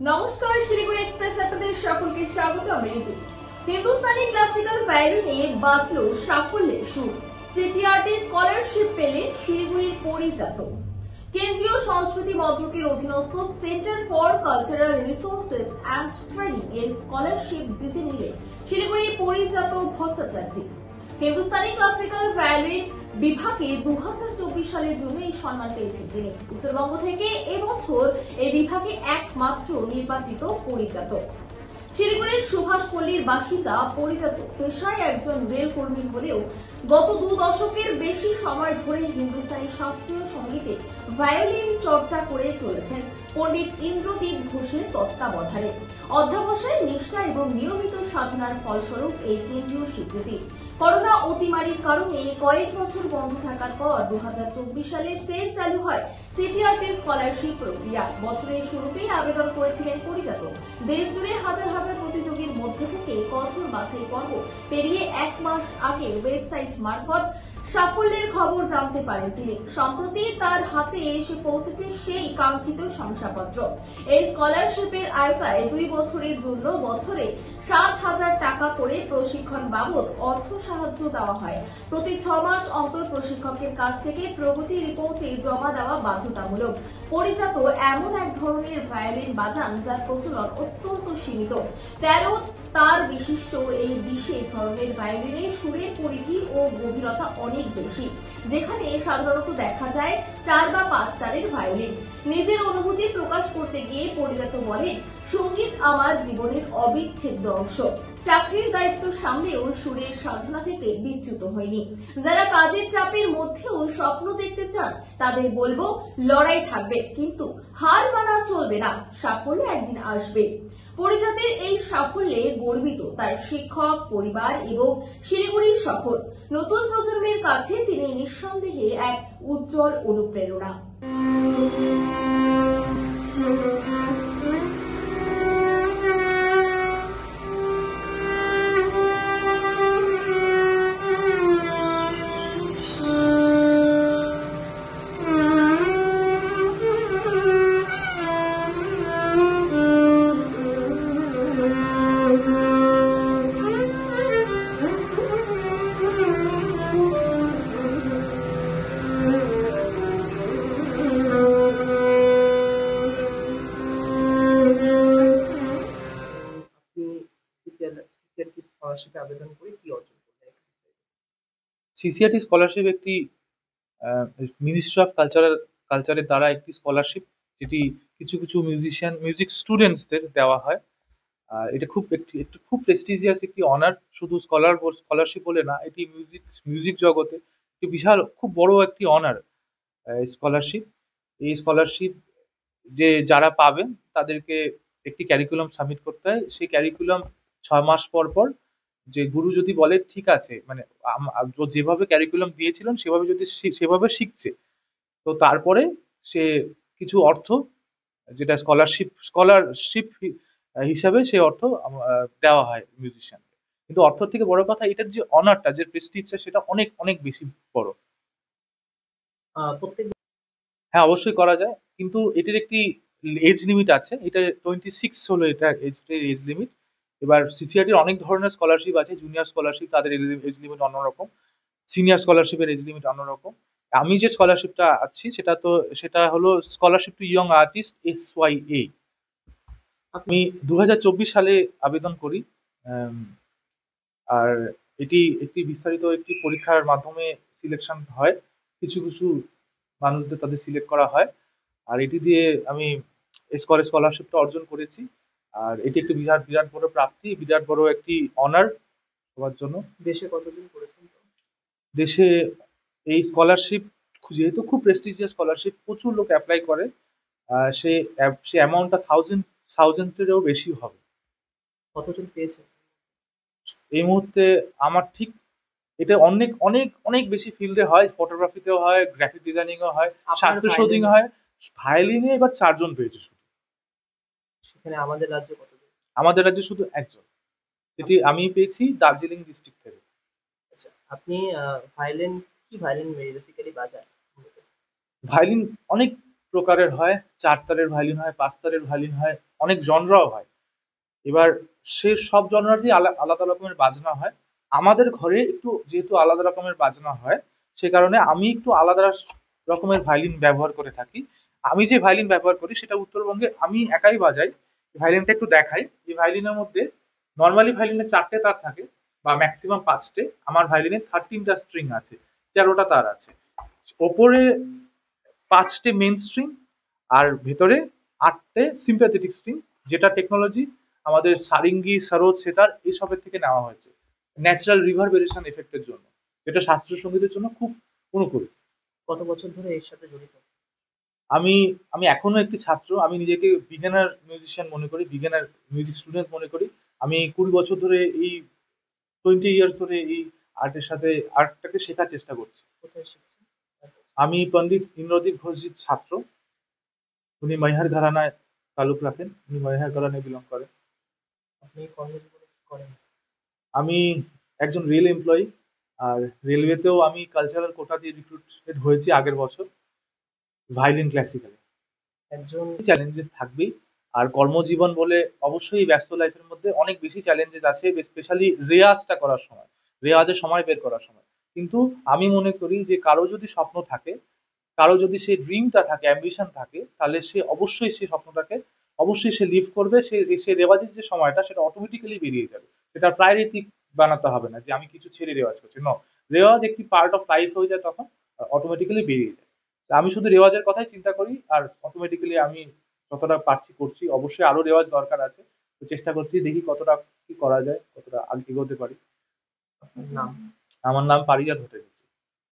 নমস্কার, শিলিগুড়ি এক্সপ্রেস আপনাদের সকলকে স্বাগত। আমি ঋতু। হিন্দুস্তানি ক্লাসিক্যাল ভায়োলিনে বাজলো সাফল্যের সুর। সিটিআরটি স্কলারশিপ পেলেন শিলিগুড়ির পরিজাত। কেন্দ্রীয় সংস্কৃতি মন্ত্রকের অধীনস্থ centre for cultural resources and training এর স্কলারশিপ জিতে নিলেন শিলিগুড়ির পরিজাত ভট্টাচার্য। হিন্দুস্তানি ক্লাসিক্যাল ভায়োলিন বিভাগে 2024 সালের জন্য এই সম্মান পেয়েছেন তিনি। উত্তরবঙ্গ থেকে এবছর এই বিভাগে একমাত্র নির্বাচিত পরিজাত। শিলিগুড়ির সুভাষপল্লীর বাসিন্দা পরিজাত পেশায় একজন রেল কর্মী হলেও গত 2 দশকের বেশি সময় ধরে হিন্দুস্তানি শাস্ত্রীয় সঙ্গীতে ভায়োলিন চর্চা করে চলেছেন পণ্ডিত ইন্দ্রদীপ ঘোষের তত্ত্বাবধানে। অধ্যবসায়, নিষ্ঠা এবং নিয়মিত সাধনার ফলস্বরূপ এই কেন্দ্রীয় স্বীকৃতি। করোনা অতিমারির কারণে কয়েক বছর বন্ধ থাকার পর 2024 সালে ফের চালু হয় সিটিআরটি স্কলারশিপ প্রক্রিয়া। বছরের শুরুতেই আবেদন করেছিলেন পরিজাত। দেশ জুড়ে হাজার হাজার প্রতিযোগীর মধ্যে থেকে কঠোর বাছাই পর্ব পেরিয়ে 1 মাস আগে ওয়েবসাইট মারফত সাফল্যের খবর জানতে পারেন তিনি। সম্প্রতি তার হাতে এসে পৌঁছেছে সেই কাঙ্ক্ষিত শংসাপত্র। এই স্কলারশিপের আওতায় 2 বছরের জন্য বছরে 60,000 টাকা করে প্রশিক্ষণ বাবদ অর্থ সাহায্য দেওয়া হয়। প্রতি 6 মাস অন্তর প্রশিক্ষকের কাছ থেকে প্রগতি রিপোর্টে জমা দেওয়া বাধ্যতামূলক। পরিজাত এমন এক ধরনের ভায়োলিন বাজান যার প্রচলন অত্যন্ত সীমিত। 13 তার বিশিষ্ট এই বিশেষ ধরনের ভায়োলিনের সুরের পরিধি ও গভীরতা অনেক বেশি, যেখানে সাধারণত দেখা যায় 4 বা 5 তারের ভায়োলিন। নিজের অনুভূতি প্রকাশ করতে গিয়ে পরিজাত বলেন, সঙ্গীত আমার জীবনের অবিচ্ছেদ্য অংশ। চাকরির দায়িত্ব সামলেও সুরের সাধনা থেকে বিচ্যুত হয়নি। যারা কাজের চাপের মধ্যেও স্বপ্ন দেখতে চান তাদের বলবো, লড়াই থাকবে কিন্তু হার মানা চলবে না। সাফল্য একদিন আসবে। পরিজাতের এই সাফল্যে গর্বিত তার শিক্ষক, পরিবার এবং শিলিগুড়ি শহর। নতুন প্রজন্মের কাছে তিনি নিঃসন্দেহে এক উজ্জ্বল অনুপ্রেরণা। সিসিআরটি স্কলারশিপ একটি মিনিস্ট্রি অফ কালচারের দ্বারা একটি স্কলারশিপ, যেটি কিছু কিছু মিউজিক স্টুডেন্টসদের দেওয়া হয়। আর এটা একটু খুব প্রেস্টিজিয়াস একটি অনার। শুধু স্কলারশিপ বলে না, এটি মিউজিক জগতে একটি বিশাল খুব বড় একটি অনার স্কলারশিপ। এই স্কলারশিপ যারা পাবেন তাদেরকে একটি ক্যারিকুলাম সাবমিট করতে হয়। সেই ক্যারিকুলাম 6 মাস পর পর যে গুরু যদি বলে ঠিক আছে, মানে যেভাবে ক্যারিকুলাম দিয়েছিলেন সেভাবে শিখছে, তো তারপরে সে কিছু অর্থ, যেটা স্কলারশিপ হিসাবে সে অর্থ দেওয়া হয় মিউজিশিয়ানকে। কিন্তু অর্থ থেকে বড় কথা, এটার যে অনারটা, যে প্রেস্টিজটা, সেটা অনেক অনেক বেশি বড়। হ্যাঁ, অবশ্যই করা যায়, কিন্তু এটির একটি এজ লিমিট আছে। এটা 26 হলো এটার এজ লিমিট। এবার সিসিআরটির অনেক ধরনের স্কলারশিপ আছে। জুনিয়র স্কলারশিপ, তাদের এজ লিমিট অন্যরকম। সিনিয়র স্কলারশিপের এজ লিমিট অন্যরকম। আমি যে স্কলারশিপটা আছি সেটা হলো scholarship to young artist SYA। আমি 2024 সালে আবেদন করি। আর এটি একটি বিস্তারিত একটি পরীক্ষার মাধ্যমে সিলেকশন হয়। কিছু কিছু মানুষদের তাদের সিলেক্ট করা হয়, আর এটি দিয়ে আমি স্কলারশিপটা অর্জন করেছি। আর এটি একটি বিরাট বড় প্রাপ্তি, বিরাট বড় একটি অনার সবার জন্য। দেশে কতদিন করেছেন? দেশে এই স্কলারশিপ যেহেতু খুব প্রেস্টিজিয়াস স্কলারশিপ, প্রচুর লোক অ্যাপ্লাই করে। সে অ্যামাউন্টটা থাউজেন্ডেরও বেশি হবে। কতজন পেয়েছে এই মুহূর্তে? আমার ঠিক এটা অনেক অনেক অনেক বেশি ফিল্ডে হয়। ফটোগ্রাফিতেও হয়, গ্রাফিক ডিজাইনিংও হয়, শাস্ত্রীয় শুটিং হয়। ভায়োলিনে এবার 4 জন পেয়েছে শুধু। সেখানে আমাদের রাজ্যে কতজন? আমাদের রাজ্যে শুধু 1 জন, যেটি আমি পেয়েছি দার্জিলিং ডিস্ট্রিক্ট থেকে। আচ্ছা, আপনি ভায়োলিন বেসিক্যালি বাজান? ভায়োলিন অনেক প্রকারের হয়। 4 তারের ভায়োলিন হয়, 5 তারের ভায়োলিন হয়, অনেক জনরাও হয়। এবার সে সব জনরারই আলাদা রকমের বাজনা হয়। আমাদের ঘরে একটু যেহেতু আলাদা রকমের বাজনা হয়, সে কারণে আমি একটু আলাদা রকমের ভায়োলিন ব্যবহার করে থাকি। আমি যে ভায়োলিন ব্যবহার করি সেটা উত্তরবঙ্গে আমি একাই বাজাই। ভায়োলিনটা একটু দেখাই। এই ভায়োলিনের মধ্যে নর্মালি ভায়োলিনে 4টে তার থাকে বা ম্যাক্সিমাম 5টে। আমার ভায়োলিনে 13টা স্ট্রিং আছে, 13টা তার আছে। ওপরে 5টে মেইন স্ট্রিং আর ভেতরে 8টে সিম্প্যাথেটিক স্ট্রিং, যেটা টেকনোলজি আমাদের সারিঙ্গি, সরোদ, সেতার এইসবের থেকে নেওয়া হয়েছে ন্যাচারাল রিভারবেরেশন এফেক্টের জন্য, যেটা শাস্ত্রীয় সঙ্গীতের জন্য খুব অনুকূল। কত বছর ধরে এর সাথে জড়িত? আমি আমি এখনো একটি ছাত্র। আমি নিজেকে বিগিনার মিউজিশিয়ান মনে করি, বিগিনার মিউজিক স্টুডেন্ট মনে করি। আমি 20 বছর ধরে এই 20 ইয়ার্স ধরে এই আর্টটাকে শেখার চেষ্টা করছি। কোথায় শিখছেন? আমি পণ্ডিত ইন্দ্রদীপ ঘোষজির ছাত্র। উনি মৈহার ঘরানায় তালুক রাখেন, উনি মৈহার ঘরানায় বিলং করেন। আপনি কর্মজীবনে কি করেন? আমি একজন রেল এমপ্লয়ি, আর রেলওয়েতেও আমি কালচারাল কোটা দিয়ে রিক্রুটেড হয়েছি আগের বছর ভায়োলিন ক্লাসিক্যালে। একজন চ্যালেঞ্জেস থাকবেই, আর কর্মজীবন বলে অবশ্যই ব্যস্ত লাইফের মধ্যে অনেক বেশি চ্যালেঞ্জেস আছে, স্পেশালি রেয়াজটা করার সময়, রেওয়াজের সময় বের করার সময়। কিন্তু আমি মনে করি যে কারো যদি স্বপ্ন থাকে, কারো যদি সেই ড্রিমটা থাকে, অ্যাম্বিশন থাকে, তাহলে সে অবশ্যই সেই স্বপ্নটাকে অবশ্যই সে লিভ করবে। সে রেওয়াজের যে সময়টা সেটা অটোমেটিক্যালি বেরিয়ে যাবে। সেটা প্রায়োরিটি বানাতে হবে না যে আমি কিছু ছেড়ে রেওয়াজ করছি। ন, রেওয়াজ একটি পার্ট অফ লাইফ হয়ে যায়, তখন অটোমেটিক্যালি বেরিয়ে যায়। তা আমি শুধু রেওয়াজের কথাই চিন্তা করি, আর অটোমেটিক্যালি আমি যতটা পারছি করছি। অবশ্যই আরো রেওয়াজ দরকার আছে, তো চেষ্টা করছি, দেখি কতটা কি করা যায়, কতটা আগে এগোতে পারি। আপনার নাম? আমার নাম পারিজাত ভট্টাচার্য।